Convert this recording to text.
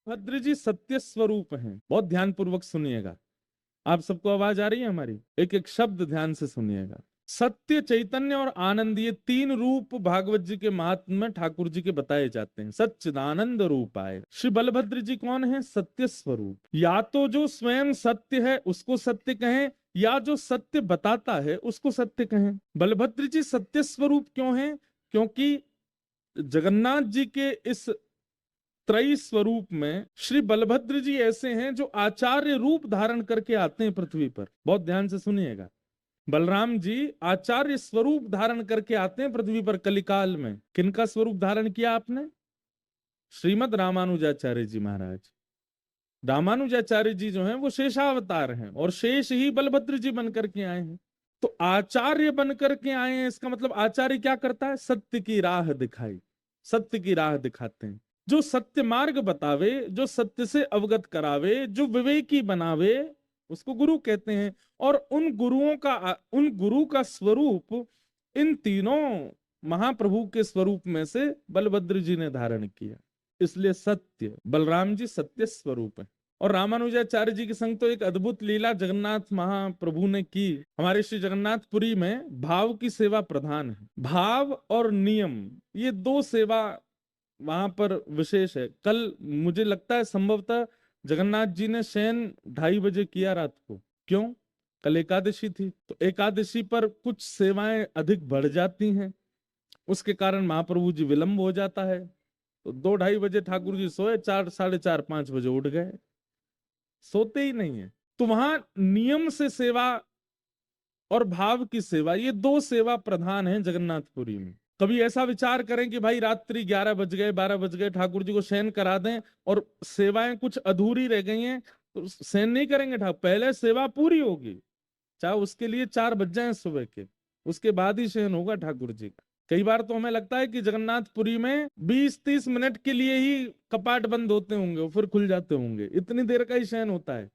भद्र जी सत्य स्वरूप हैं। बहुत ध्यान पूर्वक सुनिएगा। आप सबको आवाज आ रही है हमारी? एक एक शब्द ध्यान से सुनिएगा। सत्य, चैतन्य और आनंद, ये तीन रूप भागवत जी के महात्म्य में ठाकुर जी के बताए जाते हैं। सच्चिदानंद रूप आए। श्री बलभद्र जी कौन है? सत्य स्वरूप। या तो जो स्वयं सत्य है उसको सत्य कहें, या जो सत्य बताता है उसको सत्य कहें। बलभद्र जी सत्य स्वरूप क्यों हैं? क्योंकि जगन्नाथ जी के इस त्रयी स्वरूप में श्री बलभद्र जी ऐसे हैं जो आचार्य रूप धारण करके आते हैं पृथ्वी पर। बहुत ध्यान से सुनिएगा। बलराम जी आचार्य स्वरूप धारण करके आते हैं पृथ्वी पर कलिकाल में। किनका स्वरूप धारण किया आपने? श्रीमद रामानुजाचार्य जी महाराज। रामानुजाचार्य जी जो हैं वो शेषावतार हैं और शेष ही बलभद्र जी बनकर के आए हैं। तो आचार्य बनकर के आए हैं, इसका मतलब आचार्य क्या करता है? सत्य की राह दिखाई, सत्य की राह दिखाते हैं। जो सत्य मार्ग बतावे, जो सत्य से अवगत करावे, जो विवेकी बनावे, उसको गुरु कहते हैं। और उन गुरु का स्वरूप इन तीनों महाप्रभु के स्वरूप में से बलभद्र जी ने धारण किया। इसलिए सत्य, बलराम जी सत्य स्वरूप है। और रामानुजाचार्य जी के संग तो एक अद्भुत लीला जगन्नाथ महाप्रभु ने की। हमारे श्री जगन्नाथपुरी में भाव की सेवा प्रधान है। भाव और नियम, ये दो सेवा वहां पर विशेष है। कल मुझे लगता है संभवतः जगन्नाथ जी ने शयन 2:30 बजे किया रात को। क्यों? कल एकादशी थी, तो एकादशी पर कुछ सेवाएं अधिक बढ़ जाती हैं, उसके कारण महाप्रभु जी विलंब हो जाता है। तो 2-2:30 बजे ठाकुर जी सोए, 4, 4:30, 5 बजे उठ गए। सोते ही नहीं है। तो वहां नियम से सेवा और भाव की सेवा, ये दो सेवा प्रधान है जगन्नाथपुरी में। कभी ऐसा विचार करें कि भाई रात्रि 11 बज गए, 12 बज गए, ठाकुर जी को शयन करा दें और सेवाएं कुछ अधूरी रह गई हैं, तो शयन नहीं करेंगे ठाकुर, पहले सेवा पूरी होगी, चाहे उसके लिए 4 बज जाए सुबह के, उसके बाद ही शयन होगा ठाकुर जी का। कई बार तो हमें लगता है कि जगन्नाथपुरी में 20-30 मिनट के लिए ही कपाट बंद होते होंगे और फिर खुल जाते होंगे, इतनी देर का ही शयन होता है।